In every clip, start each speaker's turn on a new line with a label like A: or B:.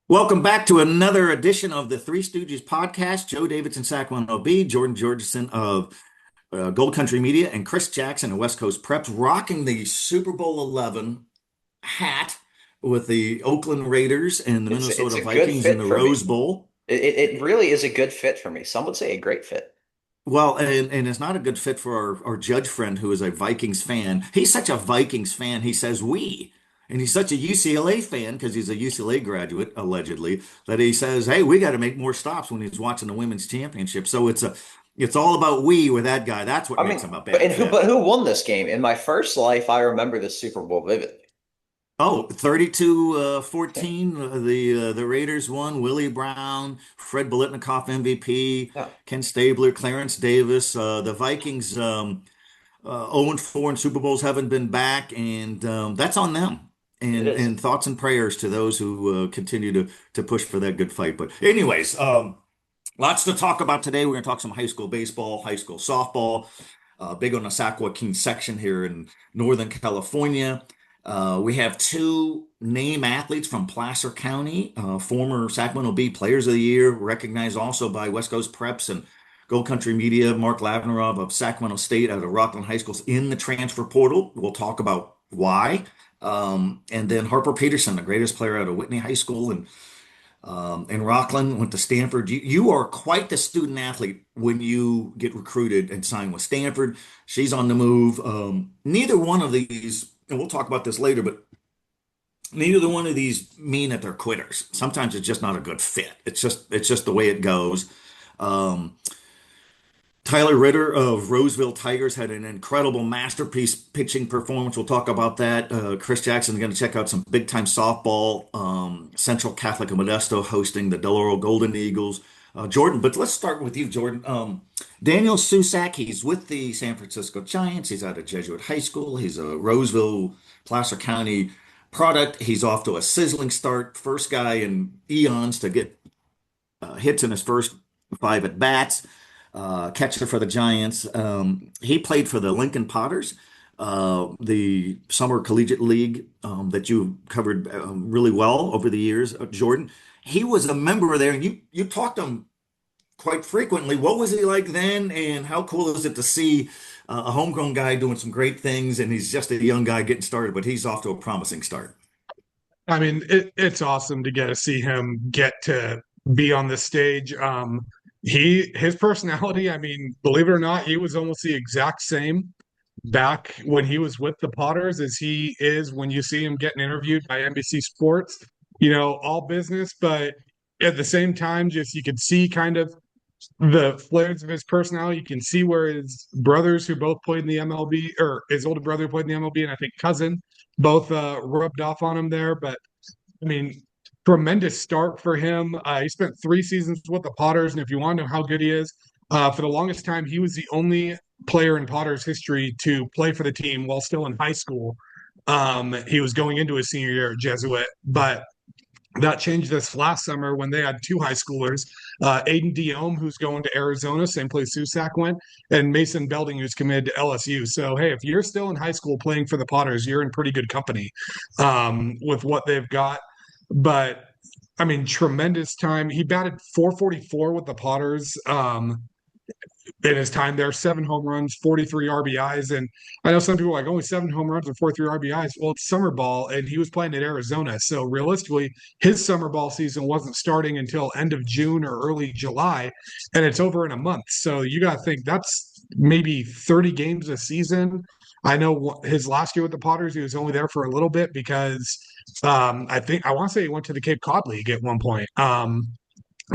A: Welcome back to another edition of the Three Stooges Podcast. Joe Davidson, Sacramento B, Jordan Georgeson of Gold Country Media, and Chris Jackson of West Coast Preps, rocking the Super Bowl 11 hat with the Oakland Raiders and the
B: It's
A: Minnesota
B: a good
A: Vikings in
B: fit
A: the
B: for me.
A: Rose Bowl.
B: It really is a good fit for me. Some would say a great fit.
A: Well, and it's not a good fit for our judge friend who is a Vikings fan. He's such a Vikings fan, he says we. And he's such a UCLA fan because he's a UCLA graduate, allegedly, that he says, hey, we got to make more stops when he's watching the women's championship. So it's all about we with that guy. That's what
B: I
A: makes
B: mean,
A: him a
B: but
A: bad
B: and who
A: fit.
B: but who won this game? In my first life, I remember the Super Bowl vividly.
A: Oh, 32-14. The Raiders won. Willie Brown, Fred Biletnikoff MVP,
B: Yeah,
A: Ken Stabler, Clarence Davis. The Vikings 0-4 in Super Bowls haven't been back, and that's on them.
B: it is.
A: And thoughts and prayers to those who continue to push for that good fight. But anyways, lots to talk about today. We're going to talk some high school baseball, high school softball, big on the Sac-Joaquin section here in Northern California. We have two name athletes from Placer County, former Sacramento Bee Players of the Year, recognized also by West Coast Preps and Gold Country Media. Mark Lavinarov of Sacramento State out of Rockland High School's in the transfer portal. We'll talk about why. And then Harper Peterson, the greatest player out of Whitney High School and Rockland, went to Stanford. You are quite the student athlete when you get recruited and sign with Stanford. She's on the move. Neither one of these, and we'll talk about this later, but neither one of these mean that they're quitters. Sometimes it's just not a good fit. It's just the way it goes. Um, Tyler Ritter of Roseville Tigers had an incredible masterpiece pitching performance. We'll talk about that. Chris Jackson's going to check out some big time softball. Central Catholic of Modesto hosting the Del Oro Golden Eagles. Jordan, but let's start with you, Jordan. Daniel Susak, he's with the San Francisco Giants. He's out of Jesuit High School. He's a Roseville, Placer County product. He's off to a sizzling start. First guy in eons to get hits in his first five at bats. Catcher for the Giants. He played for the Lincoln Potters, the summer collegiate league that you covered really well over the years, Jordan. He was a member there, and you talked to him quite frequently. What was he like then, and how cool is it to see a homegrown guy doing some great things, and he's just a young guy getting started, but he's off to a promising start.
C: I mean, it's awesome to get to see him get to be on this stage. His personality, I mean, believe it or not, he was almost the exact same back when he was with the Potters as he is when you see him getting interviewed by NBC Sports. All business, but at the same time, just you could see kind of the flares of his personality. You can see where his brothers, who both played in the MLB, or his older brother who played in the MLB, and I think cousin, both rubbed off on him there. But I mean, tremendous start for him. He spent 3 seasons with the Potters, and if you want to know how good he is, for the longest time, he was the only player in Potters history to play for the team while still in high school. He was going into his senior year at Jesuit, but that changed this last summer when they had two high schoolers, Aiden Diome, who's going to Arizona, same place Susak went, and Mason Belding, who's committed to LSU. So, hey, if you're still in high school playing for the Potters, you're in pretty good company with what they've got. But I mean, tremendous time. He batted 444 with the Potters. In his time there, 7 home runs, 43 RBIs. And I know some people are like, only 7 home runs and 43 RBIs. Well, it's summer ball, and he was playing at Arizona. So realistically, his summer ball season wasn't starting until end of June or early July, and it's over in a month. So you got to think that's maybe 30 games a season. I know his last year with the Potters, he was only there for a little bit because I want to say he went to the Cape Cod League at one point.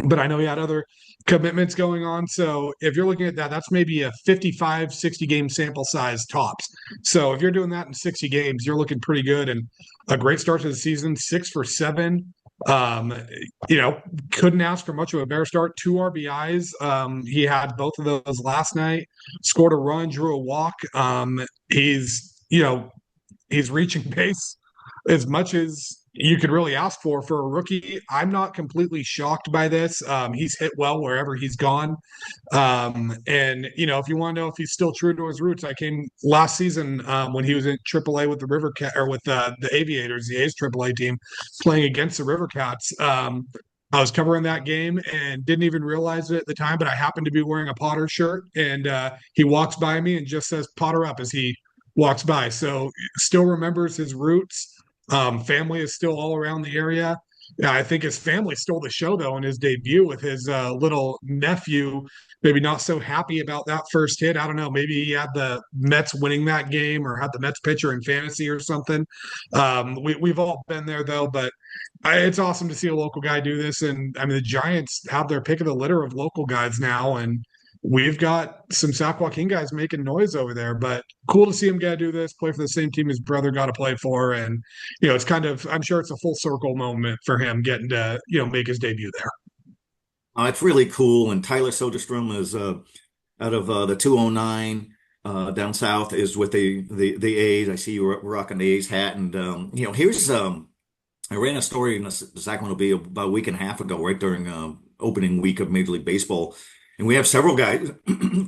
C: But I know he had other commitments going on. So if you're looking at that, that's maybe a 55, 60 game sample size tops. So if you're doing that in 60 games, you're looking pretty good. And a great start to the season, 6 for 7. Um, couldn't ask for much of a better start. 2 RBIs. He had both of those last night, scored a run, drew a walk. He's reaching pace as much as you could really ask for a rookie. I'm not completely shocked by this. He's hit well wherever he's gone. And if you want to know if he's still true to his roots, I came last season when he was in AAA with the River Cat or with the Aviators, the A's AAA team, playing against the River Cats. I was covering that game and didn't even realize it at the time, but I happened to be wearing a Potter shirt, and he walks by me and just says "Potter up" as he walks by. So still remembers his roots. Family is still all around the area. Yeah, I think his family stole the show though in his debut with his little nephew. Maybe not so happy about that first hit. I don't know. Maybe he had the Mets winning that game or had the Mets pitcher in fantasy or something. We've all been there though, but it's awesome to see a local guy do this. And I mean, the Giants have their pick of the litter of local guys now, and we've got some Sac-Joaquin guys making noise over there. But cool to see him get to do this, play for the same team his brother got to play for, and it's kind of, I'm sure it's a full circle moment for him getting to make his debut there.
A: It's really cool. And Tyler Soderstrom is out of the 209 down south is with the A's. I see you rocking the A's hat. And here's I ran a story in the Sacramento Bee about a week and a half ago, right during opening week of Major League Baseball. And we have several guys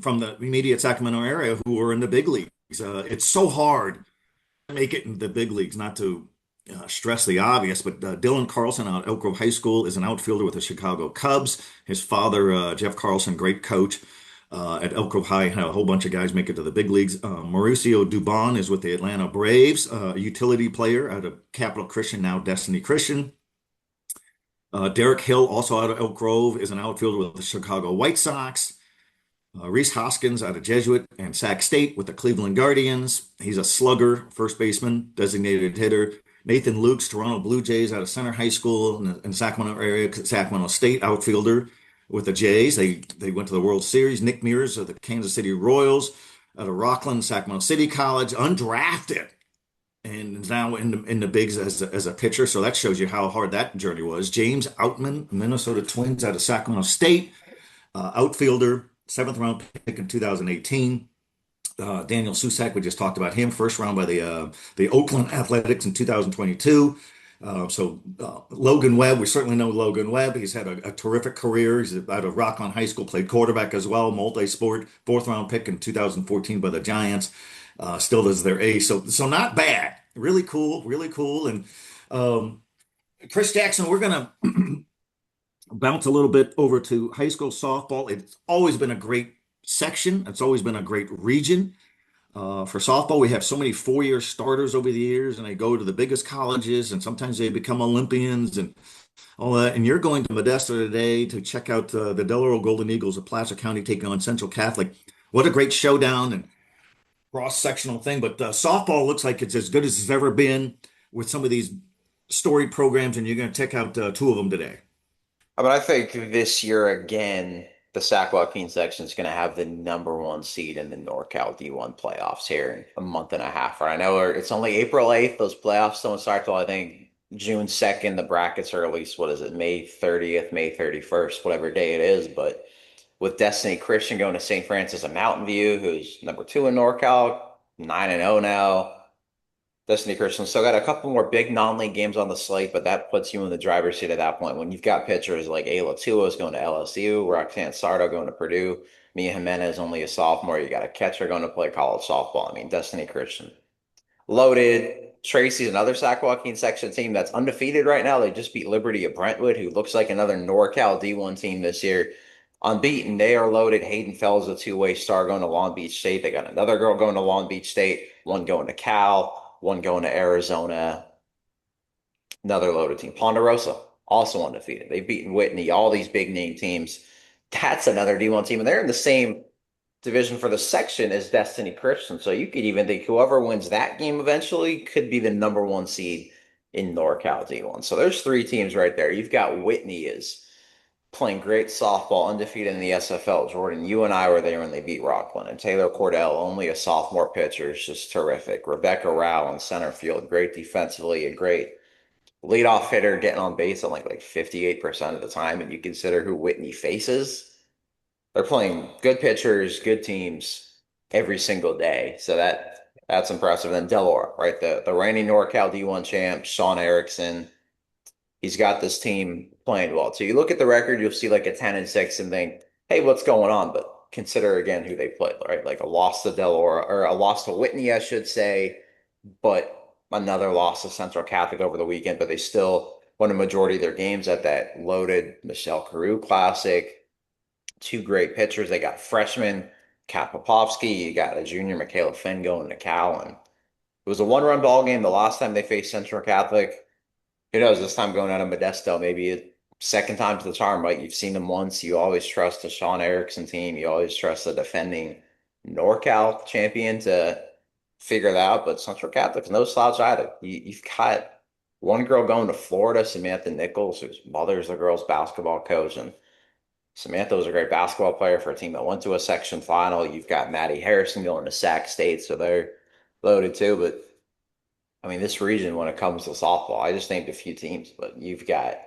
A: from the immediate Sacramento area who are in the big leagues. It's so hard to make it in the big leagues, not to stress the obvious, but Dylan Carlson out at Elk Grove High School is an outfielder with the Chicago Cubs. His father, Jeff Carlson, great coach at Elk Grove High, had a whole bunch of guys make it to the big leagues. Mauricio Dubon is with the Atlanta Braves, a utility player out of Capital Christian, now Destiny Christian. Derek Hill, also out of Elk Grove, is an outfielder with the Chicago White Sox. Reese Hoskins out of Jesuit and Sac State with the Cleveland Guardians. He's a slugger, first baseman, designated hitter. Nathan Lukes, Toronto Blue Jays out of Center High School in the Sacramento area, Sacramento State outfielder with the Jays. They went to the World Series. Nick Mears of the Kansas City Royals out of Rockland, Sacramento City College, undrafted, and is now in the bigs as a pitcher. So that shows you how hard that journey was. James Outman, Minnesota Twins out of Sacramento State, outfielder, seventh round pick in 2018. Daniel Susak, we just talked about him, first round by the Oakland Athletics in 2022. Logan Webb, we certainly know Logan Webb. He's had a terrific career. He's out of Rockland High School, played quarterback as well, multi-sport, fourth round pick in 2014 by the Giants. Still does their ace. So not bad. Really cool, really cool. And Chris Jackson, we're gonna bounce a little bit over to high school softball. It's always been a great section. It's always been a great region. For softball, we have so many four-year starters over the years, and they go to the biggest colleges, and sometimes they become Olympians and all that. And you're going to Modesto today to check out the Del Oro Golden Eagles of Placer County taking on Central Catholic. What a great showdown and cross-sectional thing. But softball looks like it's as good as it's ever been with some of these storied programs, and you're going to check out two of them today.
B: I think this year again, the Sac-Joaquin section is going to have the number one seed in the NorCal D1 playoffs here in a month and a half. Right? I know it's only April 8th. Those playoffs don't start till I think June 2nd. The brackets are at least, May 30th, May 31st, whatever day it is. But with Destiny Christian going to St. Francis of Mountain View, who's number 2 in NorCal, 9-0 now. Destiny Christian still got a couple more big non-league games on the slate, but that puts you in the driver's seat at that point. When you've got pitchers like Ayla Tuas going to LSU, Roxanne Sardo going to Purdue, Mia Jimenez only a sophomore, you got a catcher going to play college softball. I mean, Destiny Christian loaded. Tracy's another Sac-Joaquin section team that's undefeated right now. They just beat Liberty of Brentwood, who looks like another NorCal D1 team this year. Unbeaten, they are loaded. Hayden Fells, a two-way star, going to Long Beach State. They got another girl going to Long Beach State, one going to Cal, one going to Arizona, another loaded team. Ponderosa, also undefeated. They've beaten Whitney, all these big name teams. That's another D1 team. And they're in the same division for the section as Destiny Christian. So you could even think whoever wins that game eventually could be the number one seed in NorCal D1. So there's three teams right there. You've got Whitney is playing great softball, undefeated in the SFL. Jordan, you and I were there when they beat Rockland. And Taylor Cordell, only a sophomore pitcher, is just terrific. Rebecca Rao in center field, great defensively, a great leadoff hitter, getting on base on like 58% of the time. And you consider who Whitney faces, they're playing good pitchers, good teams every single day. So That's impressive. And then Delaware, right? The reigning NorCal D1 champ, Sean Erickson. He's got this team playing well. So you look at the record, you'll see like a 10-6 and think, hey, what's going on? But consider again who they played, right? Like a loss to Delaware or a loss to Whitney, I should say, but another loss to Central Catholic over the weekend, but they still won a majority of their games at that loaded Michelle Carew Classic. Two great pitchers. They got freshman Kat Popovsky. You got a junior Michaela Finn going to Cal. And it was a one-run ball game the last time they faced Central Catholic. Who knows, this time going out of Modesto, maybe a second time to the charm, right? You've seen them once. You always trust the Sean Erickson team. You always trust the defending NorCal champion to figure that out. But Central Catholic's no slouch either. You've got one girl going to Florida, Samantha Nichols, whose mother's the girls' basketball coach. And Samantha was a great basketball player for a team that went to a section final. You've got Maddie Harrison going to Sac State, so they're loaded too. But I mean, this region, when it comes to softball, I just named a few teams, but you've got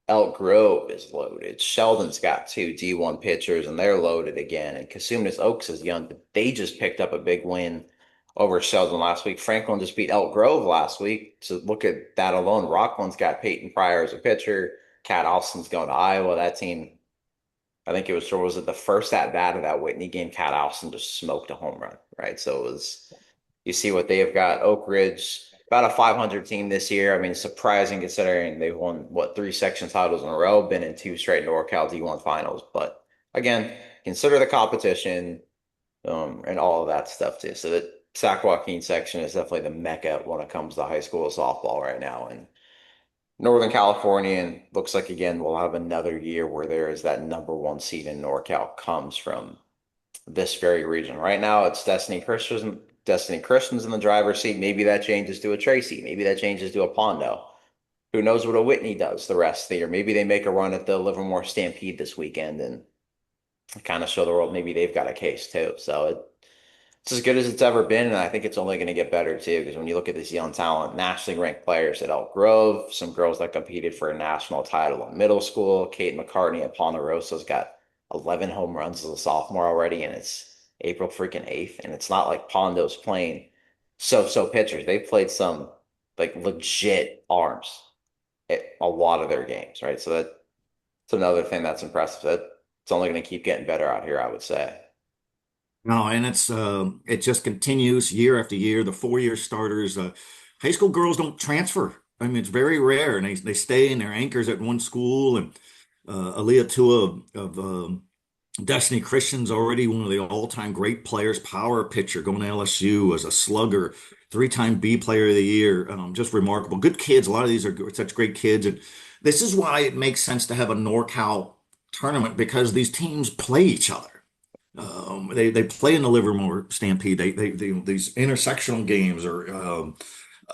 B: Elk Grove is loaded. Sheldon's got two D1 pitchers, and they're loaded again. And Cosumnes Oaks is young, but they just picked up a big win over Sheldon last week. Franklin just beat Elk Grove last week. So look at that alone. Rockland's got Peyton Pryor as a pitcher. Cat Alston's going to Iowa. That team, I think was it the first at bat of that Whitney game? Cat Alston just smoked a home run, right? So it was, you see what they've got. Oak Ridge, about a 500 team this year. I mean, surprising considering they've won, what, 3 section titles in a row, been in 2 straight NorCal D1 finals. But again, consider the competition and all of that stuff too. So the Sac-Joaquin section is definitely the Mecca when it comes to high school softball right now. And Northern California, and looks like again we'll have another year where there is that #1 seed in NorCal comes from this very region. Right now, it's Destiny Christians. Destiny Christians in the driver's seat. Maybe that changes to a Tracy. Maybe that changes to a Pondo. Who knows what a Whitney does the rest of the year? Maybe they make a run at the Livermore Stampede this weekend and kind of show the world maybe they've got a case too. So it's as good as it's ever been, and I think it's only going to get better too. Because when you look at this young talent, nationally ranked players at Elk Grove, some girls that competed for a national title in middle school, Kate McCartney at Ponderosa's got 11 home runs as a sophomore already, and it's April freaking 8th. And it's not like Pondo's playing so pitchers. They played some like legit arms at a lot of their games, right? So that's another thing that's impressive. That it's only going to keep getting better out here, I would say.
A: No, and it just continues year after year. The 4-year starters, high school girls don't transfer. I mean, it's very rare, and they stay and they're anchors at one school. And Aaliyah Tua of Destiny Christian's already one of the all-time great players, power pitcher, going to LSU as a slugger, 3-time B Player of the Year. Just remarkable. Good kids. A lot of these are such great kids, and this is why it makes sense to have a NorCal tournament because these teams play each other. They play in the Livermore Stampede. These intersectional games are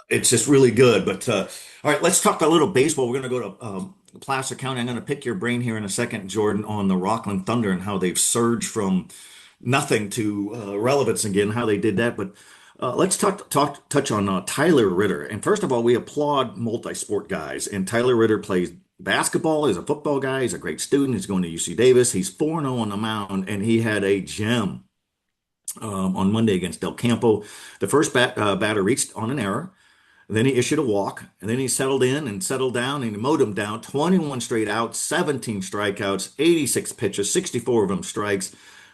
A: it's just really good. But all right, let's talk a little baseball. We're going to go to Placer County. I'm going to pick your brain here in a second, Jordan, on the Rockland Thunder and how they've surged from nothing to relevance again, how they did that. But let's touch on Tyler Ritter. And first of all, we applaud multi-sport guys. And Tyler Ritter plays basketball. He's a football guy. He's a great student. He's going to UC Davis. He's 4-0 on the mound, and he had a gem on Monday against Del Campo. The first batter reached on an error. Then he issued a walk, and then he settled in and settled down, and he mowed him down. 21 straight outs, 17 strikeouts, 86 pitches, 64 of them strikes.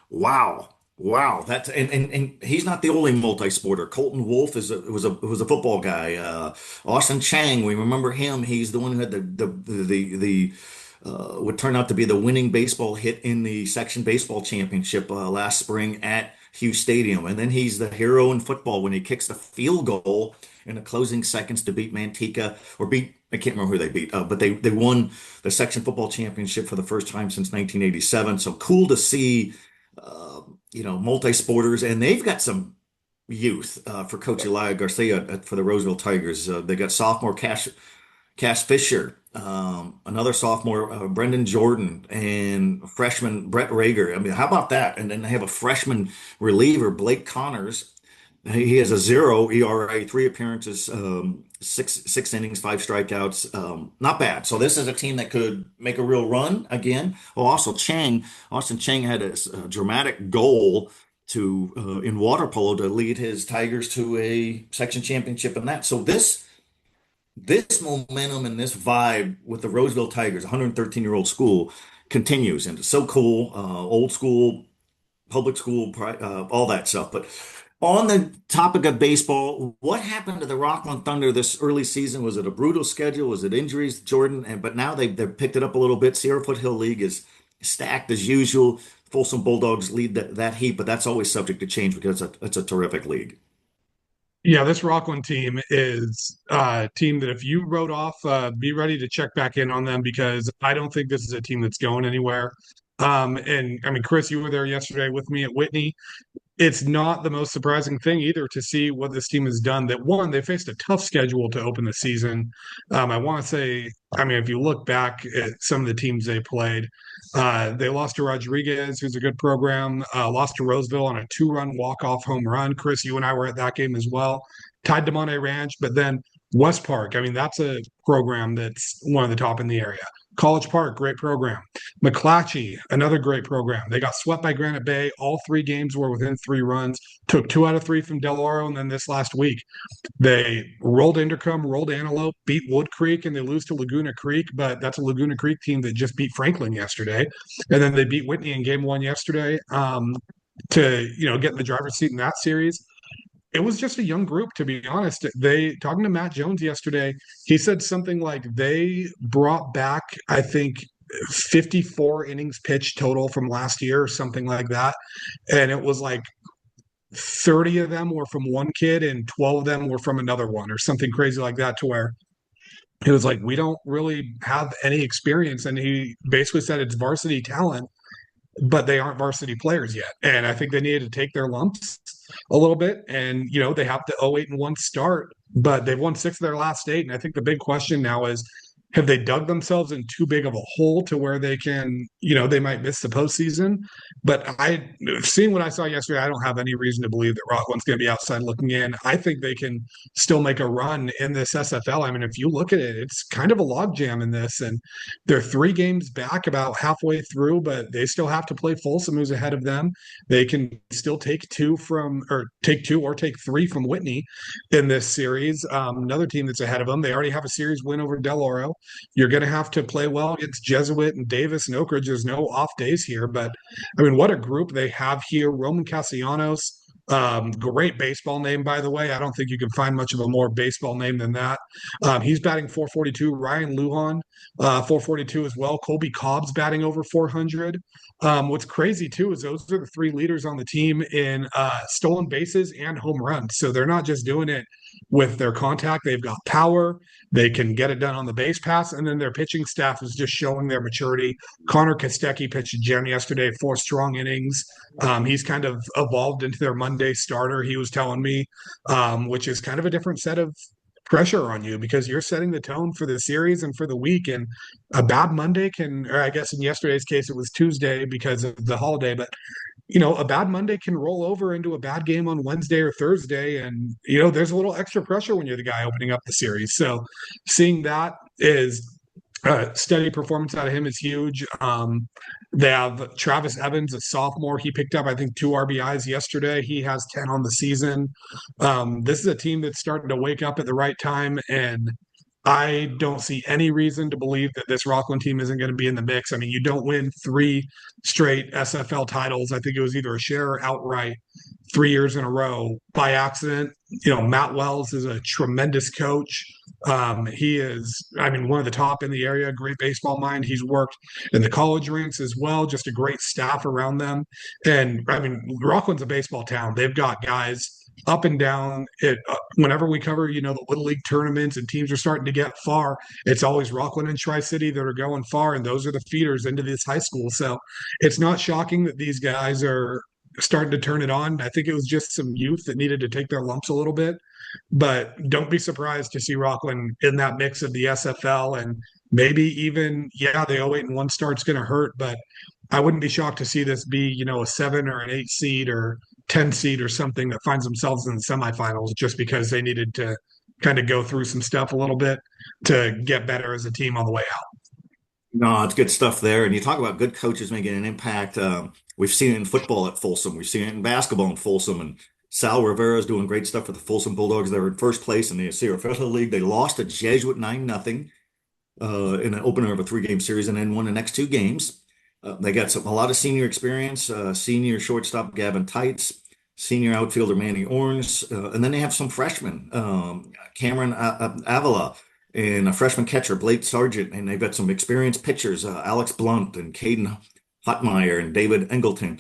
A: Wow. Wow, that's and he's not the only multi-sporter. Colton Wolf was a football guy. Austin Chang, we remember him. He's the one who had the what turned out to be the winning baseball hit in the section baseball championship last spring at Hughes Stadium. And then he's the hero in football when he kicks the field goal in the closing seconds to beat Manteca or beat, I can't remember who they beat, but they won the section football championship for the first time since 1987. So cool to see, multi-sporters, and they've got some youth for Coach Elia Garcia for the Roseville Tigers. They got sophomore Cash Fisher, another sophomore, Brendan Jordan, and freshman Brett Rager. I mean, how about that? And then they have a freshman reliever, Blake Connors. He has a 0 ERA, 3 appearances, six innings, 5 strikeouts. Not bad. So this is a team that could make a real run again. Oh, also Austin Chang had a dramatic goal in water polo to lead his Tigers to a section championship and that. So this momentum and this vibe with the Roseville Tigers, 113-year-old school, continues, and it's so cool. Old school, public school, all that stuff. But on the topic of baseball, what happened to the Rockland Thunder this early season? Was it a brutal schedule? Was it injuries, Jordan? But now they've picked it up a little bit. Sierra Foothill League is stacked as usual. Folsom Bulldogs lead that heat, but that's always subject to change because it's a terrific league.
C: Yeah, this Rockland team is a team that if you wrote off, be ready to check back in on them, because I don't think this is a team that's going anywhere. And I mean, Chris, you were there yesterday with me at Whitney. It's not the most surprising thing either to see what this team has done. That one, they faced a tough schedule to open the season. I want to say, I mean, if you look back at some of the teams they played, they lost to Rodriguez, who's a good program, lost to Roseville on a 2-run walk-off home run. Chris, you and I were at that game as well. Tied to Monterey Ranch, but then West Park. I mean, that's a program that's one of the top in the area. College Park, great program. McClatchy, another great program. They got swept by Granite Bay. All 3 games were within 3 runs. Took 2 out of 3 from Del Oro, and then this last week, they rolled Intercom, rolled Antelope, beat Wood Creek, and they lose to Laguna Creek. But that's a Laguna Creek team that just beat Franklin yesterday, and then they beat Whitney in Game 1 yesterday to get in the driver's seat in that series. It was just a young group, to be honest. They talking to Matt Jones yesterday, he said something like they brought back, I think, 54 innings pitched total from last year or something like that. And it was like 30 of them were from one kid and 12 of them were from another one, or something crazy like that, to where it was like, we don't really have any experience. And he basically said it's varsity talent, but they aren't varsity players yet. And I think they needed to take their lumps a little bit. And, they have the 0-8-1 start, but they've won 6 of their last 8. And I think the big question now is, have they dug themselves in too big of a hole to where they can, they might miss the postseason? But seeing what I saw yesterday, I don't have any reason to believe that Rockland's going to be outside looking in. I think they can still make a run in this SFL. I mean, if you look at it, it's kind of a logjam in this, and they're 3 games back about halfway through, but they still have to play Folsom, who's ahead of them. They can still take 2 or take 3 from Whitney in this series. Another team that's ahead of them, they already have a series win over Del Oro. You're going to have to play well against Jesuit and Davis and Oak Ridge. There's no off days here, but I mean, what a group they have here. Roman Castellanos, great baseball name, by the way. I don't think you can find much of a more baseball name than that. He's batting 442. Ryan Lujan, 442 as well. Colby Cobb's batting over 400. What's crazy too is those are the 3 leaders on the team in stolen bases and home runs. So they're not just doing it with their contact. They've got power. They can get it done on the base pass, and then their pitching staff is just showing their maturity. Connor Kostecki pitched again yesterday, 4 strong innings. He's kind of evolved into their Monday starter, he was telling me, which is kind of a different set of pressure on you because you're setting the tone for the series and for the week. And a bad Monday or I guess in yesterday's case, it was Tuesday because of the holiday, but a bad Monday can roll over into a bad game on Wednesday or Thursday. And, there's a little extra pressure when you're the guy opening up the series. So seeing that is steady performance out of him is huge. They have Travis Evans, a sophomore. He picked up, I think, 2 RBIs yesterday. He has 10 on the season. This is a team that's starting to wake up at the right time, and I don't see any reason to believe that this Rockland team isn't going to be in the mix. I mean, you don't win 3 straight SFL titles. I think it was either a share or outright 3 years in a row by accident. Matt Wells is a tremendous coach. He is, I mean, one of the top in the area, great baseball mind. He's worked in the college ranks as well, just a great staff around them. And I mean, Rockland's a baseball town. They've got guys up and down it. Whenever we cover, the Little League tournaments and teams are starting to get far, it's always Rockland and Tri-City that are going far, and those are the feeders into this high school. So it's not shocking that these guys are starting to turn it on. I think it was just some youth that needed to take their lumps a little bit, but don't be surprised to see Rockland in that mix of the SFL, and maybe even, the 0-8-1 start's going to hurt, but I wouldn't be shocked to see this be, a 7 or an 8 seed or 10 seed or something that finds themselves in the semifinals just because they needed to kind of go through some stuff a little bit to get better as a team on the way out.
A: No, it's good stuff there. And you talk about good coaches making an impact. We've seen it in football at Folsom. We've seen it in basketball in Folsom. And Sal Rivera's doing great stuff for the Folsom Bulldogs. They're in first place in the Sierra Federal League. They lost to Jesuit 9-0 in an opener of a three-game series and then won the next two games. They got a lot of senior experience, senior shortstop Gavin Tights, senior outfielder Manny Orns, and then they have some freshmen, Cameron Avila, and a freshman catcher Blake Sargent, and they've got some experienced pitchers, Alex Blunt and Caden Hotmeyer and David Engelken,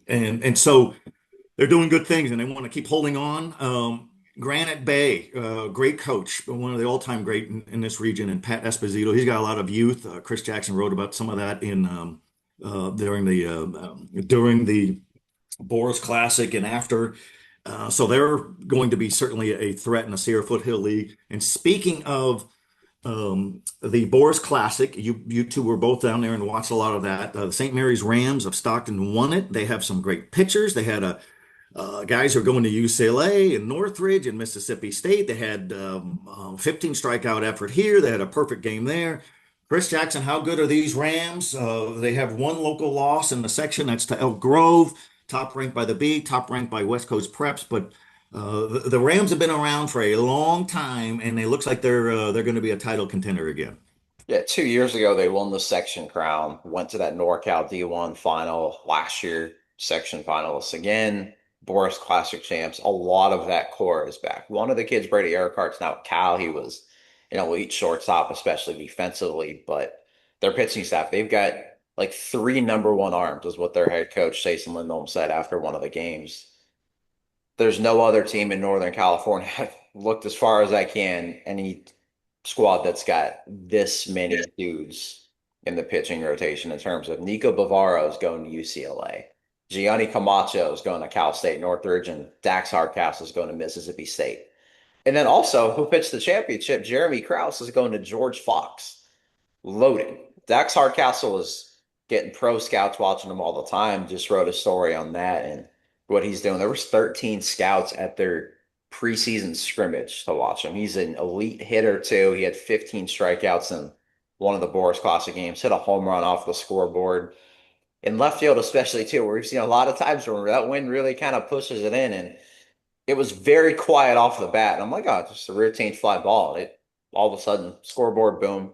A: and so they're doing good things, and they want to keep holding on. Granite Bay, great coach, one of the all-time great in this region, and Pat Esposito. He's got a lot of youth. Chris Jackson wrote about some of that in during the Boras Classic and after. So they're going to be certainly a threat in the Sierra Foothill League. And speaking of the Boras Classic, you two were both down there and watched a lot of that. The St. Mary's Rams of Stockton won it. They have some great pitchers. They had a guys who are going to UCLA and Northridge and Mississippi State. They had 15 strikeout effort here. They had a perfect game there. Chris Jackson, how good are these Rams? They have one local loss in the section. That's to Elk Grove, top ranked by the B, top ranked by West Coast Preps. But the Rams have been around for a long time, and it looks like they're going to be a title contender again.
B: Yeah, 2 years ago they won the section crown, went to that NorCal D1 final last year, section finalists again, Boras Classic champs. A lot of that core is back. One of the kids, Brady Ericart's now at Cal. He was an elite shortstop, especially defensively, but their pitching staff, they've got like three number one arms, is what their head coach, Jason Lindholm, said after one of the games. There's no other team in Northern California. I've looked as far as I can, any squad that's got this many dudes in the pitching rotation in terms of Nico Bavaro is going to UCLA. Gianni Camacho is going to Cal State Northridge, and Dax Hardcastle is going to Mississippi State. And then also, who pitched the championship, Jeremy Krause, is going to George Fox. Loaded. Dax Hardcastle is getting pro scouts watching him all the time. Just wrote a story on that and what he's doing. There was 13 scouts at their preseason scrimmage to watch him. He's an elite hitter too. He had 15 strikeouts in one of the Boras Classic games, hit a home run off the scoreboard. In left field especially too, where we've seen a lot of times where that wind really kind of pushes it in, and it was very quiet off the bat. And I'm like, oh, just a routine fly ball. It all of a sudden, scoreboard, boom.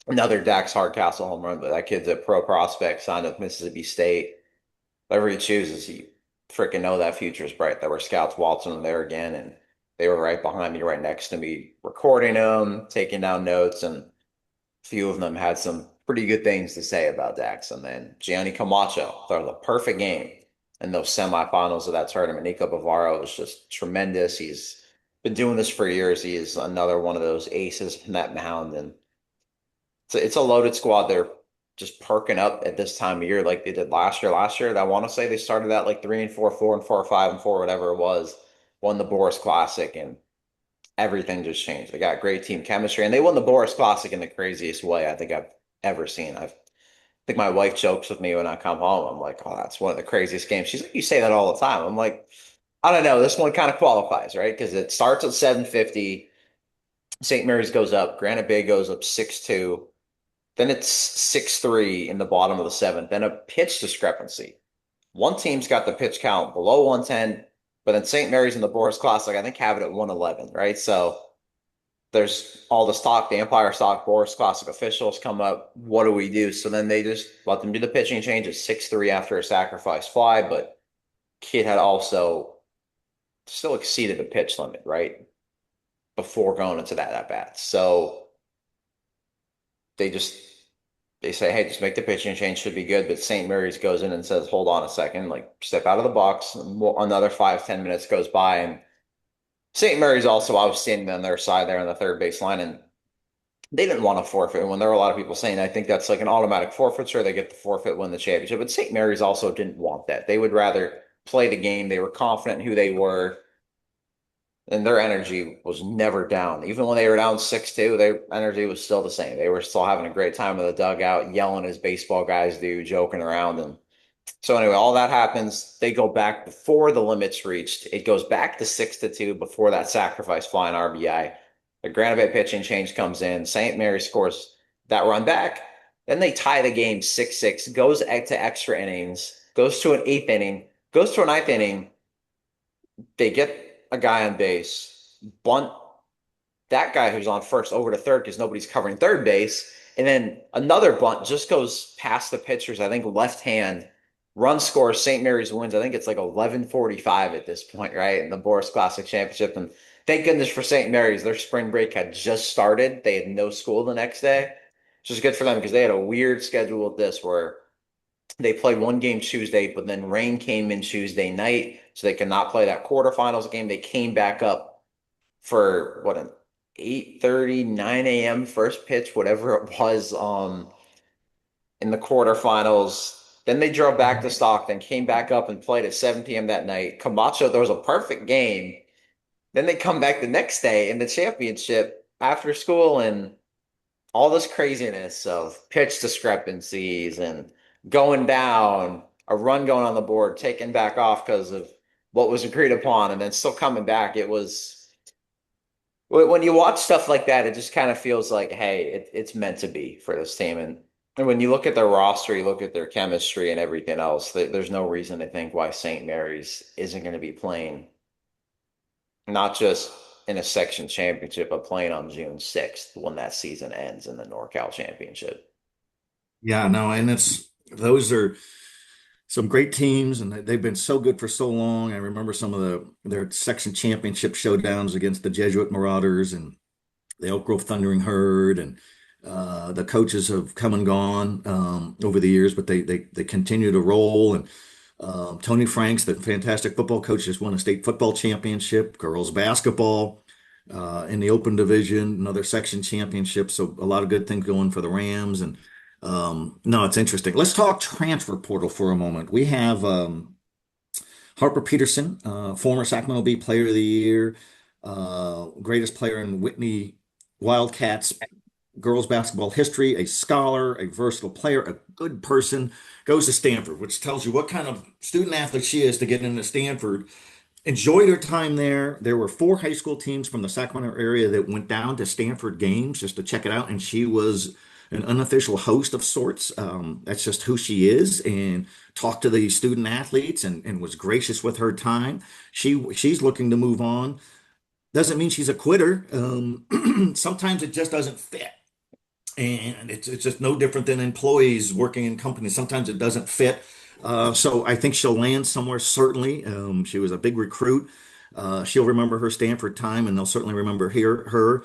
B: Another Dax Hardcastle home run, but that kid's a pro prospect, signed with Mississippi State. Whatever he chooses, you freaking know that future is bright. There were scouts watching him there again, and they were right behind me, right next to me, recording them, taking down notes, and a few of them had some pretty good things to say about Dax. And then Gianni Camacho threw the perfect game in those semifinals of that tournament. Nico Bavaro was just tremendous. He's been doing this for years. He is another one of those aces in that mound, and it's a loaded squad. They're just perking up at this time of year like they did last year. Last year, I want to say they started at like 3-4, 4-4, 5-4, whatever it was, won the Boras Classic, and everything just changed. They got great team chemistry, and they won the Boras Classic in the craziest way I think I've ever seen. I think my wife jokes with me when I come home. I'm like, oh, that's one of the craziest games. She's like, you say that all the time. I'm like, I don't know. This one kind of qualifies, right? Because it starts at 7:50. St. Mary's goes up. Granite Bay goes up 6-2. Then it's 6-3 in the bottom of the seventh. Then a pitch discrepancy. One team's got the pitch count below 110, but then St. Mary's in the Boras Classic, I think, have it at 111, right? So there's all the stock, the Empire Stock Boras Classic officials come up. What do we do? So then they just let them do the pitching change at 6-3 after a sacrifice fly, but kid had also still exceeded the pitch limit, right? Before going into that at bat. So they say, hey, just make the pitching change, should be good. But St. Mary's goes in and says, hold on a second, like step out of the box. Another 5-10 minutes goes by, and St. Mary's also, I was standing on their side there on the third base line, and they didn't want to forfeit. When there were a lot of people saying, I think that's like an automatic forfeiture, they get the forfeit, win the championship. But St. Mary's also didn't want that. They would rather play the game. They were confident in who they were, and their energy was never down. Even when they were down 6-2, their energy was still the same. They were still having a great time in the dugout, yelling as baseball guys do, joking around. And so anyway, all that happens. They go back before the limit's reached. It goes back to 6-2 before that sacrifice flying RBI. The Granite Bay pitching change comes in. St. Mary scores that run back. Then they tie the game 6-6, goes to extra innings, goes to an eighth inning, goes to a ninth inning. They get a guy on base, bunt that guy who's on first over to third because nobody's covering third base. And then another bunt just goes past the pitchers, I think left hand. Run scores, St. Mary's wins. I think it's like 11:45 at this point, right? In the Boras Classic Championship. And thank goodness for St. Mary's. Their spring break had just started. They had no school the next day, which is good for them because they had a weird schedule with this where they played one game Tuesday, but then rain came in Tuesday night, so they could not play that quarterfinals game. They came back up for what an 8:30, 9 a.m. first pitch, whatever it was, in the quarterfinals. Then they drove back to Stockton, came back up and played at 7 p.m. that night. Camacho, there was a perfect game. Then they come back the next day in the championship after school and all this craziness of pitch discrepancies and going down, a run going on the board, taken back off because of what was agreed upon, and then still coming back. It was when you watch stuff like that, it just kind of feels like, hey, it's meant to be for this team. And when you look at their roster, you look at their chemistry and everything else, there's no reason to think why St. Mary's isn't going to be playing, not just in a section championship, but playing on June 6th when that season ends in the NorCal Championship.
A: Yeah, no, and those are some great teams, and they've been so good for so long. I remember some of their section championship showdowns against the Jesuit Marauders and the Elk Grove Thundering Herd, and the coaches have come and gone over the years, but they continue to roll. And Tony Franks, the fantastic football coach, just won a state football championship, girls basketball in the open division, another section championship. So a lot of good things going for the Rams. And no, it's interesting. Let's talk transfer portal for a moment. We have Harper Peterson, former Sacramento Bee Player of the Year, greatest player in Whitney Wildcats girls basketball history, a scholar, a versatile player, a good person, goes to Stanford, which tells you what kind of student athlete she is to get into Stanford. Enjoyed her time there. There were four high school teams from the Sacramento area that went down to Stanford games just to check it out, and she was an unofficial host of sorts. That's just who she is, and talked to the student athletes and was gracious with her time. She's looking to move on. Doesn't mean she's a quitter. Sometimes it just doesn't fit. And it's just no different than employees working in companies. Sometimes it doesn't fit. So I think she'll land somewhere, certainly. She was a big recruit. She'll remember her Stanford time, and they'll certainly remember her.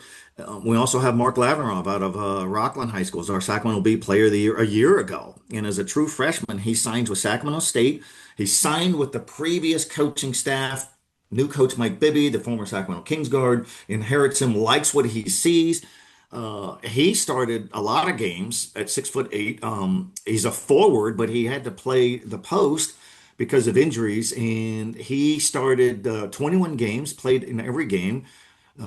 A: We also have Mark Lavrov out of Rockland High School as our Sacramento Bee Player of the Year a year ago. And as a true freshman, he signs with Sacramento State. He signed with the previous coaching staff. New coach Mike Bibby, the former Sacramento Kings guard, inherits him, likes what he sees. He started a lot of games at 6'8". He's a forward, but he had to play the post because of injuries. And he started 21 games, played in every game,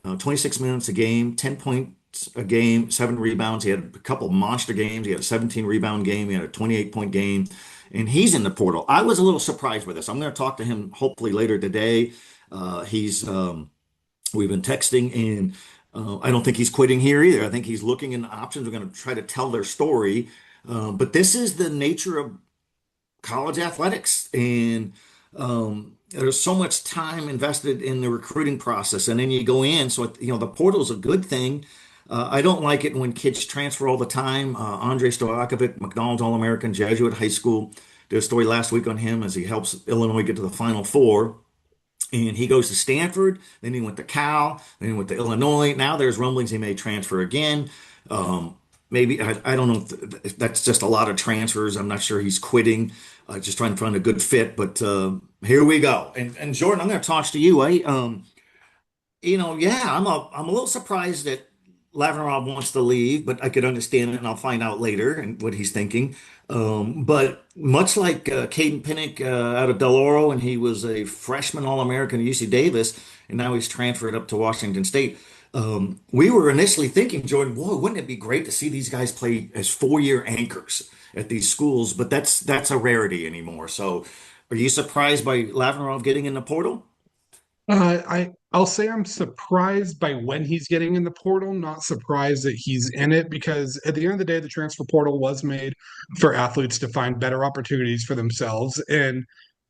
A: 26 minutes a game, 10 points a game, 7 rebounds. He had a couple monster games. He had a 17 rebound game. He had a 28-point game. And he's in the portal. I was a little surprised with this. I'm going to talk to him hopefully later today. We've been texting, and I don't think he's quitting here either. I think he's looking into options. We're going to try to tell their story. But this is the nature of college athletics. And there's so much time invested in the recruiting process. And then you go in. So, the portal is a good thing. I don't like it when kids transfer all the time. Andre Stojakovic, McDonald's All-American, Jesuit High School. Did a story last week on him as he helps Illinois get to the Final Four. And he goes to Stanford, then he went to Cal, then he went to Illinois. Now there's rumblings he may transfer again. Maybe, I don't know if that's just a lot of transfers. I'm not sure he's quitting, just trying to find a good fit. But here we go. And Jordan, I'm going to toss to you. Yeah, I'm a little surprised that Lavrov wants to leave, but I could understand it, and I'll find out later and what he's thinking. But much like Caden Pinnick out of Del Oro, and he was a freshman All-American at UC Davis, and now he's transferred up to Washington State. We were initially thinking, Jordan, boy, wouldn't it be great to see these guys play as 4-year anchors at these schools? But that's a rarity anymore. So, are you surprised by Lavrov getting in the portal?
C: I'll say I'm surprised by when he's getting in the portal, not surprised that he's in it, because at the end of the day, the transfer portal was made for athletes to find better opportunities for themselves. And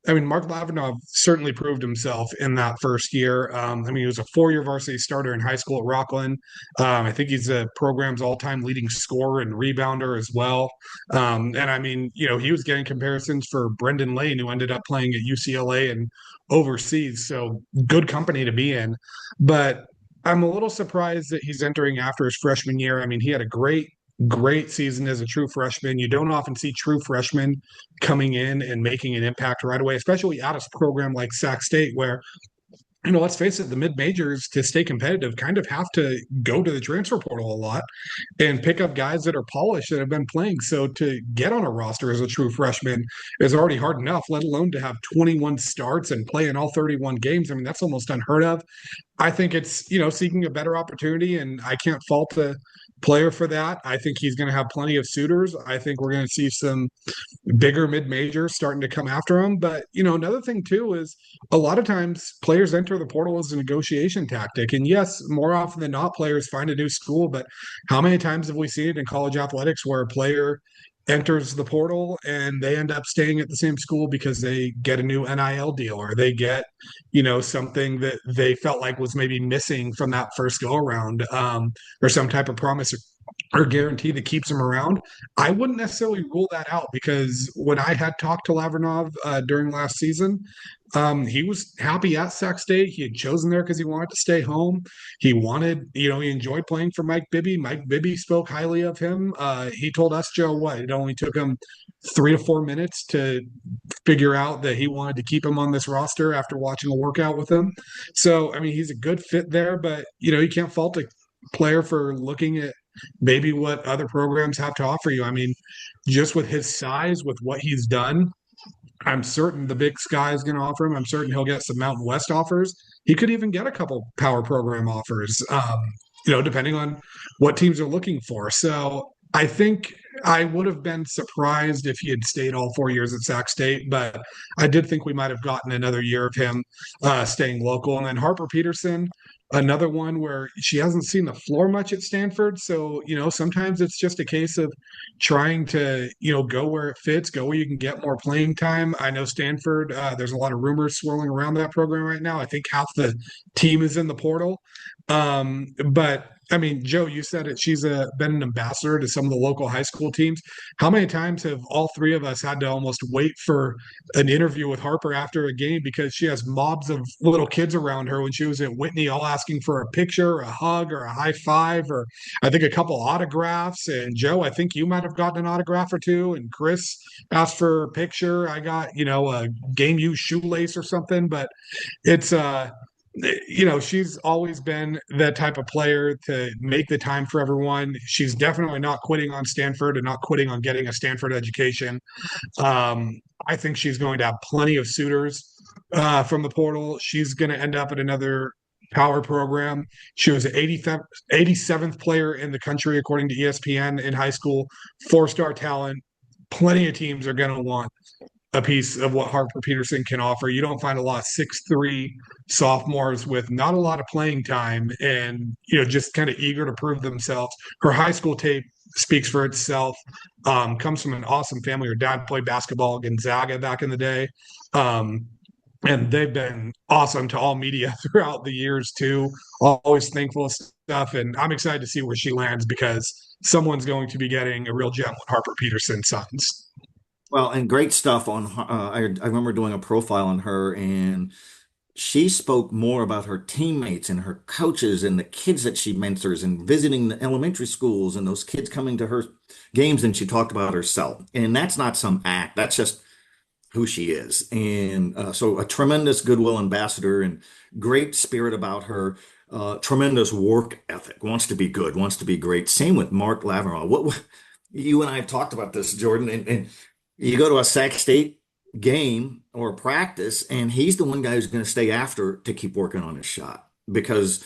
C: I mean, Mark Lavinov certainly proved himself in that first year. I mean, he was a 4-year varsity starter in high school at Rockland. I think he's the program's all-time leading scorer and rebounder as well. And I mean, he was getting comparisons for Brendan Lane, who ended up playing at UCLA and overseas. So good company to be in. But I'm a little surprised that he's entering after his freshman year. I mean, he had a great season as a true freshman. You don't often see true freshmen coming in and making an impact right away, especially at a program like Sac State, where let's face it, the mid majors to stay competitive kind of have to go to the transfer portal a lot and pick up guys that are polished that have been playing. So to get on a roster as a true freshman is already hard enough, let alone to have 21 starts and play in all 31 games. I mean, that's almost unheard of. I think it's, seeking a better opportunity, and I can't fault the player for that. I think he's going to have plenty of suitors. I think we're going to see some bigger mid-majors starting to come after him. But, another thing too is a lot of times players enter the portal as a negotiation tactic. And yes, more often than not, players find a new school. But how many times have we seen it in college athletics where a player enters the portal and they end up staying at the same school because they get a new NIL deal, or they get, something that they felt like was maybe missing from that first go around, or some type of promise or guarantee that keeps them around. I wouldn't necessarily rule that out, because when I had talked to Lavernov during last season, he was happy at Sac State. He had chosen there because he wanted to stay home. He wanted, he enjoyed playing for Mike Bibby. Mike Bibby spoke highly of him. He told us, Joe, it only took him 3 to 4 minutes to figure out that he wanted to keep him on this roster after watching a workout with him. So, I mean, he's a good fit there, but, you can't fault a player for looking at maybe what other programs have to offer you. I mean, just with his size, with what he's done, I'm certain the Big Sky is going to offer him. I'm certain he'll get some Mountain West offers. He could even get a couple power program offers, depending on what teams are looking for. So I think I would have been surprised if he had stayed all 4 years at Sac State, but I did think we might have gotten another year of him staying local. And then Harper Peterson, another one where she hasn't seen the floor much at Stanford. So, sometimes it's just a case of trying to, go where it fits, go where you can get more playing time. I know Stanford, there's a lot of rumors swirling around that program right now. I think half the team is in the portal. But I mean, Joe, you said it. She's been an ambassador to some of the local high school teams. How many times have all three of us had to almost wait for an interview with Harper after a game because she has mobs of little kids around her when she was at Whitney, all asking for a picture, a hug, or a high five, or I think a couple autographs. And Joe, I think you might have gotten an autograph or two. And Chris asked for a picture. I got, a game used shoelace or something. But it's she's always been that type of player to make the time for everyone. She's definitely not quitting on Stanford and not quitting on getting a Stanford education. I think she's going to have plenty of suitors from the portal. She's going to end up at another power program. She was an 87th player in the country, according to ESPN, in high school, 4-star talent. Plenty of teams are going to want a piece of what Harper Peterson can offer. You don't find a lot of 6'3" sophomores with not a lot of playing time and, just kind of eager to prove themselves. Her high school tape speaks for itself. Comes from an awesome family. Her dad played basketball at Gonzaga back in the day. And they've been awesome to all media throughout the years too. Always thankful of stuff. And I'm excited to see where she lands, because someone's going to be getting a real gem when Harper Peterson signs.
A: Well, and great stuff on I remember doing a profile on her, and she spoke more about her teammates and her coaches and the kids that she mentors and visiting the elementary schools and those kids coming to her games than she talked about herself. And that's not some act. That's just who she is. And so a tremendous goodwill ambassador and great spirit about her. Tremendous work ethic, wants to be good, wants to be great. Same with Mark Laveral. What you and I have talked about this, Jordan, and you go to a Sac State game or practice, and he's the one guy who's going to stay after to keep working on his shot, because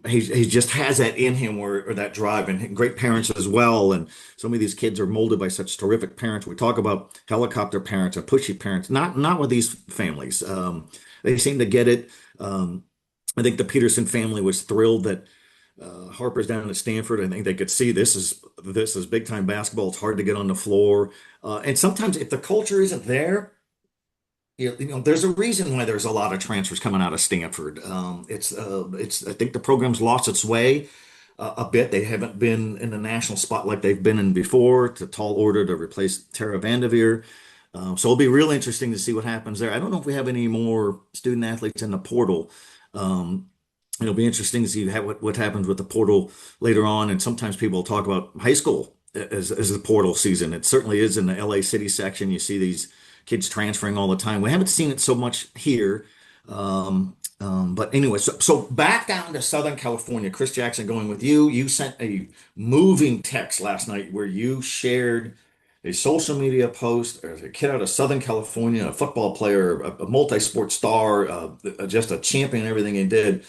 A: he just has that in him, or that drive, and great parents as well. And some of these kids are molded by such terrific parents. We talk about helicopter parents or pushy parents, not with these families. They seem to get it. Um, I think the Peterson family was thrilled that Harper's down at Stanford. I think they could see this is big time basketball. It's hard to get on the floor, and sometimes if the culture isn't there, there's a reason why there's a lot of transfers coming out of Stanford. I think the program's lost its way a bit. They haven't been in the national spot like they've been in before. It's a tall order to replace Tara Vanderveer. So it'll be real interesting to see what happens there. I don't know if we have any more student athletes in the portal. Um, It'll be interesting to see what happens with the portal later on. And sometimes people talk about high school as the portal season. It certainly is in the LA City section. You see these kids transferring all the time. We haven't seen it so much here. But anyway, so back down to Southern California. Chris Jackson, going with you. You sent a moving text last night where you shared a social media post. There's a kid out of Southern California, a football player, a multi-sport star, just a champion in everything he did.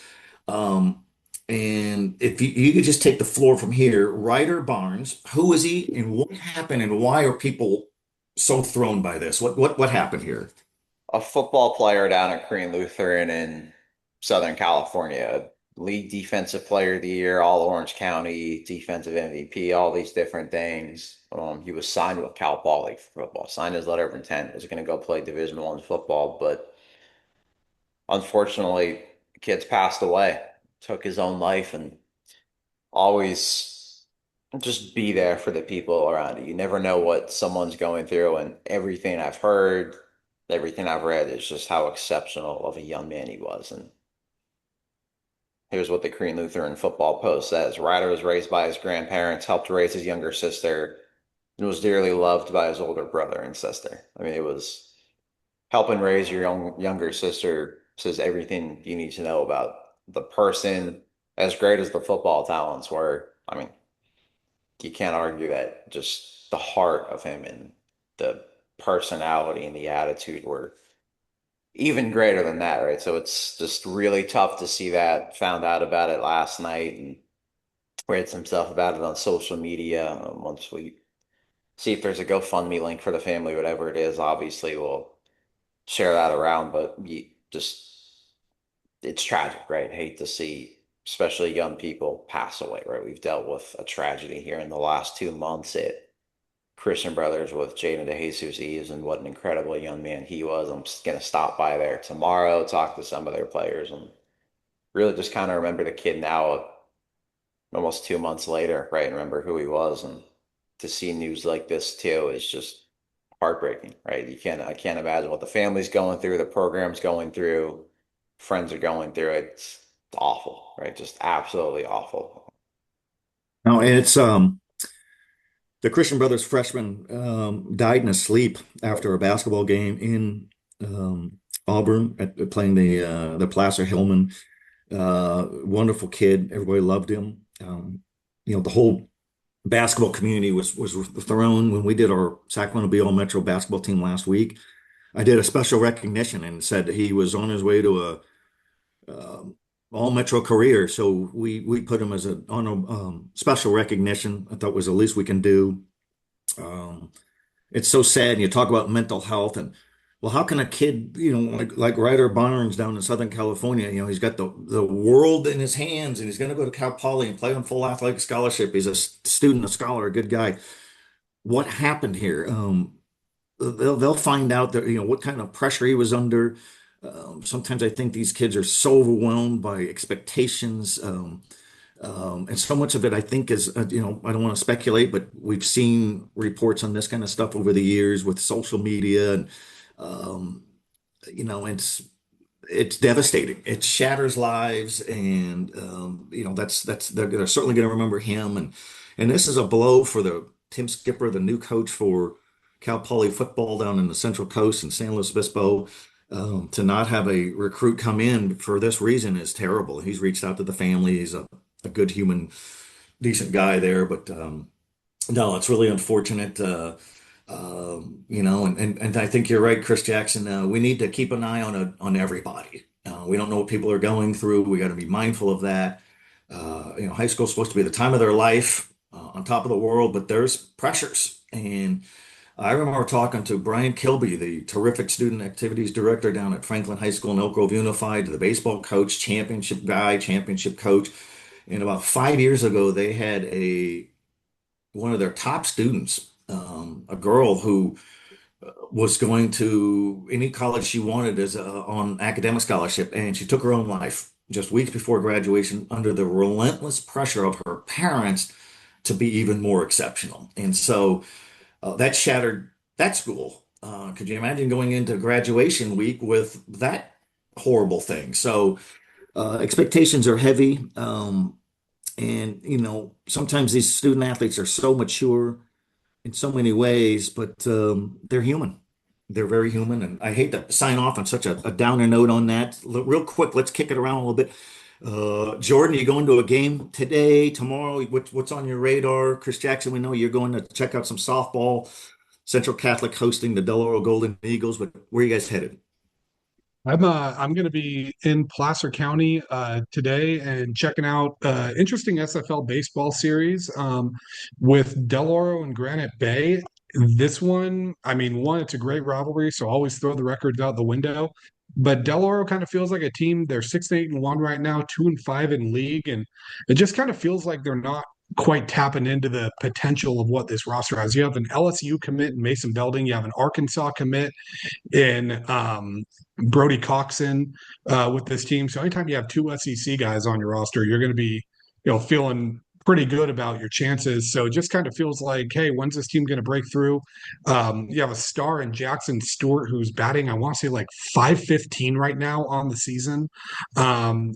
A: Um, and if you could just take the floor from here, Ryder Barnes, who is he and what happened and why are people so thrown by this? What happened here?
B: A football player down at Korean Lutheran in Southern California, league defensive player of the year, all Orange County, defensive MVP, all these different things. He was signed with Cal Poly for football, signed his letter of intent, was going to go play Division I football, but unfortunately, the kid's passed away, took his own life, and always just be there for the people around you. You never know what someone's going through, and everything I've heard, everything I've read is just how exceptional of a young man he was. And here's what the Korean Lutheran football post says. Ryder was raised by his grandparents, helped raise his younger sister, and was dearly loved by his older brother and sister. I mean, it was helping raise your younger sister says everything you need to know about the person, as great as the football talents were. I mean, you can't argue that just the heart of him and the personality and the attitude were even greater than that, right? So it's just really tough to see that. Found out about it last night and read some stuff about it on social media. Once we see if there's a GoFundMe link for the family, whatever it is, obviously we'll share that around. But it's tragic, right? Hate to see, especially young people pass away, right? We've dealt with a tragedy here in the last 2 months at Christian Brothers with Jaden DeJesus Eves, and what an incredible young man he was. I'm just going to stop by there tomorrow, talk to some of their players, and really just kind of remember the kid now, almost 2 months later, right? And remember who he was. And to see news like this too is just heartbreaking, right? I can't imagine what the family's going through, the program's going through, friends are going through it. It's awful, right? Just absolutely awful.
A: No, and it's the Christian Brothers freshman died in his sleep after a basketball game in Auburn playing the Placer Hillman. Wonderful kid. Everybody loved him. The whole basketball community was thrown when we did our Sacramento Be All Metro basketball team last week. I did a special recognition and said that he was on his way to a all Metro career. So we put him as a on a special recognition. I thought was the least we can do. It's so sad. And you talk about mental health and well, how can a kid, like Ryder Barnes down in Southern California, he's got the world in his hands and he's going to go to Cal Poly and play on full athletic scholarship. He's a student, a scholar, a good guy. What happened here? They'll find out that what kind of pressure he was under. Sometimes I think these kids are so overwhelmed by expectations, and so much of it I think is I don't want to speculate, but we've seen reports on this kind of stuff over the years with social media, and um, it's devastating. It shatters lives, and that's they're certainly going to remember him, and this is a blow for the Tim Skipper, the new coach for Cal Poly football down in the Central Coast in San Luis Obispo. To not have a recruit come in for this reason is terrible. He's reached out to the family. He's a good human, decent guy there, but no, it's really unfortunate. And I think you're right, Chris Jackson. We need to keep an eye on everybody. We don't know what people are going through. We got to be mindful of that. High school is supposed to be the time of their life, on top of the world, but there's pressures, and I remember talking to Brian Kilby, the terrific student activities director down at Franklin High School in Elk Grove Unified, the baseball coach, championship guy, championship coach. And about 5 years ago, they had a one of their top students, a girl who was going to any college she wanted as on academic scholarship, and she took her own life just weeks before graduation under the relentless pressure of her parents to be even more exceptional. And so that shattered that school. Could you imagine going into graduation week with that horrible thing? So expectations are heavy. And, sometimes these student athletes are so mature in so many ways, but they're human. They're very human. And I hate to sign off on such a downer note on that. Real quick, let's kick it around a little bit. Jordan, are you going to a game today, tomorrow? What's on your radar? Chris Jackson, we know you're going to check out some softball. Central Catholic hosting the Del Oro Golden Eagles, but where are you guys headed?
C: I'm going to be in Placer County today and checking out interesting SFL baseball series with Del Oro and Granite Bay. This one, I mean, one, it's a great rivalry, so always throw the records out the window. But Del Oro kind of feels like a team. They're 6-8-1 right now, 2-5 in league, and it just kind of feels like they're not quite tapping into the potential of what this roster has. You have an LSU commit in Mason Belding. You have an Arkansas commit in Brody Coxon with this team. So anytime you have two SEC guys on your roster, you're going to be, feeling pretty good about your chances. So it just kind of feels like, hey, when's this team going to break through? You have a star in Jackson Stewart who's batting, I want to say like 515 right now on the season.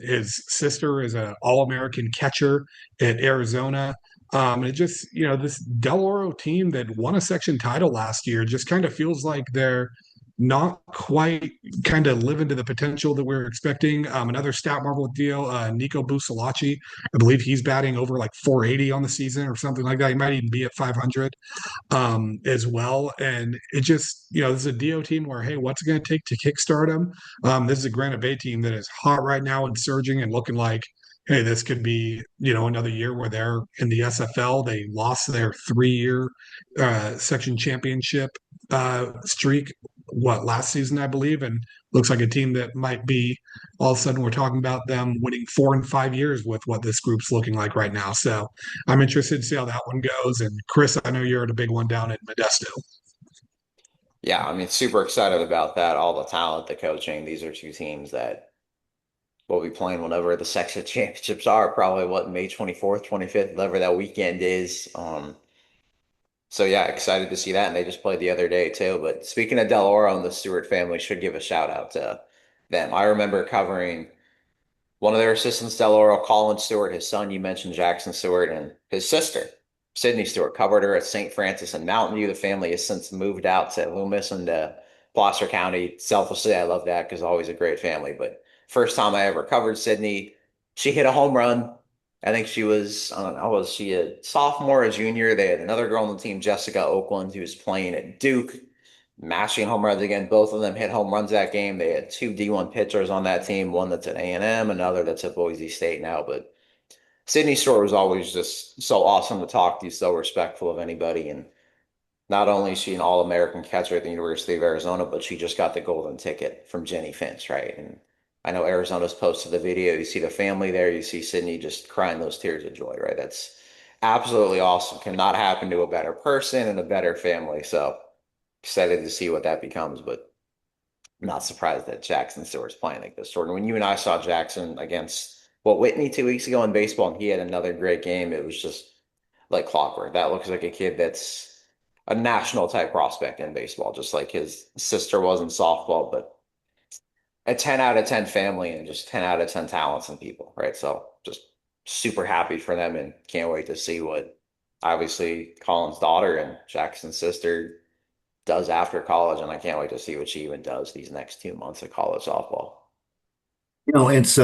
C: His sister is an All-American catcher at Arizona. And it just, this Del Oro team that won a section title last year just kind of feels like they're not quite kind of living to the potential that we're expecting. Another stat marvel deal, Nico Busalacci. I believe he's batting over like 480 on the season or something like that. He might even be at 500 as well. And it just, this is a DO team where, hey, what's it going to take to kickstart them? This is a Granite Bay team that is hot right now and surging and looking like, hey, this could be, another year where they're in the SFL. They lost their 3-year section championship streak last season, I believe, and looks like a team that might be all of a sudden we're talking about them winning 4 and 5 years with what this group's looking like right now. So I'm interested to see how that one goes. And Chris, I know you're at a big one down in Modesto.
B: Yeah, I mean, super excited about that. All the talent, the coaching. These are two teams that will be playing whenever the section championships are, probably May 24th, 25th, whatever that weekend is. So yeah, excited to see that. And they just played the other day too. But speaking of Del Oro and the Stewart family, should give a shout out to them. I remember covering one of their assistants, Del Oro, Colin Stewart, his son, you mentioned Jackson Stewart, and his sister, Sydney Stewart, covered her at St. Francis and Mountain View. The family has since moved out to Loomis and Placer County. Selfishly, I love that because always a great family. But first time I ever covered Sydney, she hit a home run. I think she was, I don't know, was she a sophomore or a junior? They had another girl on the team, Jessica Oakland, who was playing at Duke, mashing home runs again. Both of them hit home runs that game. They had two D1 pitchers on that team, one that's at A&M, another that's at Boise State now. But Sydney Stewart was always just so awesome to talk to, so respectful of anybody. And not only is she an All-American catcher at the University of Arizona, but she just got the golden ticket from Jenny Finch, right? And I know Arizona's posted the video. You see the family there. You see Sydney just crying those tears of joy, right? That's absolutely awesome. Cannot happen to a better person and a better family. So excited to see what that becomes, but I'm not surprised that Jackson Stewart's playing like this. Jordan, when you and I saw Jackson against Whitney 2 weeks ago in baseball, and he had another great game, it was just like clockwork. That looks like a kid that's a national type prospect in baseball, just like his sister was in softball, but a 10 out of 10 family and just 10 out of 10 talents and people, right? So just super happy for them and can't wait to see what obviously Colin's daughter and Jackson's sister does after college. And I can't wait to see what she even does these next 2 months of college softball.
A: It's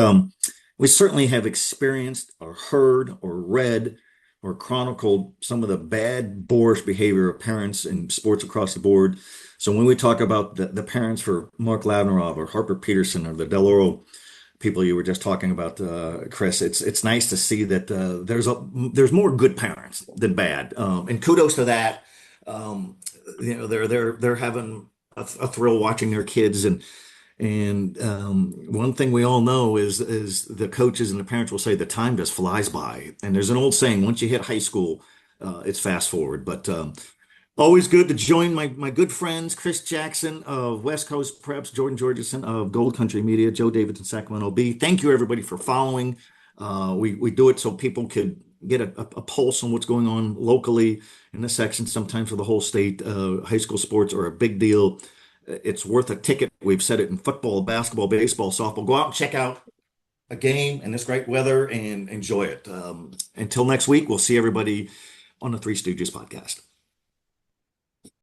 A: we certainly have experienced or heard or read or chronicled some of the bad boorish behavior of parents in sports across the board. So when we talk about the parents for Mark Lavnerov or Harper Peterson or the Del Oro people you were just talking about, Chris, it's nice to see that there's more good parents than bad, and kudos to that. they're having a thrill watching their kids, and one thing we all know is the coaches and the parents will say the time just flies by. And there's an old saying, once you hit high school, it's fast forward. But always good to join my good friends, Chris Jackson of West Coast Preps, Jordan Georgeson of Gold Country Media, Joe Davidson, Sacramento B. Thank you, everybody, for following. We do it so people could get a pulse on what's going on locally in the section, sometimes for the whole state. High school sports are a big deal. It's worth a ticket. We've said it in football, basketball, baseball, softball. Go out and check out a game in this great weather and enjoy it. Until next week, we'll see everybody on the Three Stooges podcast.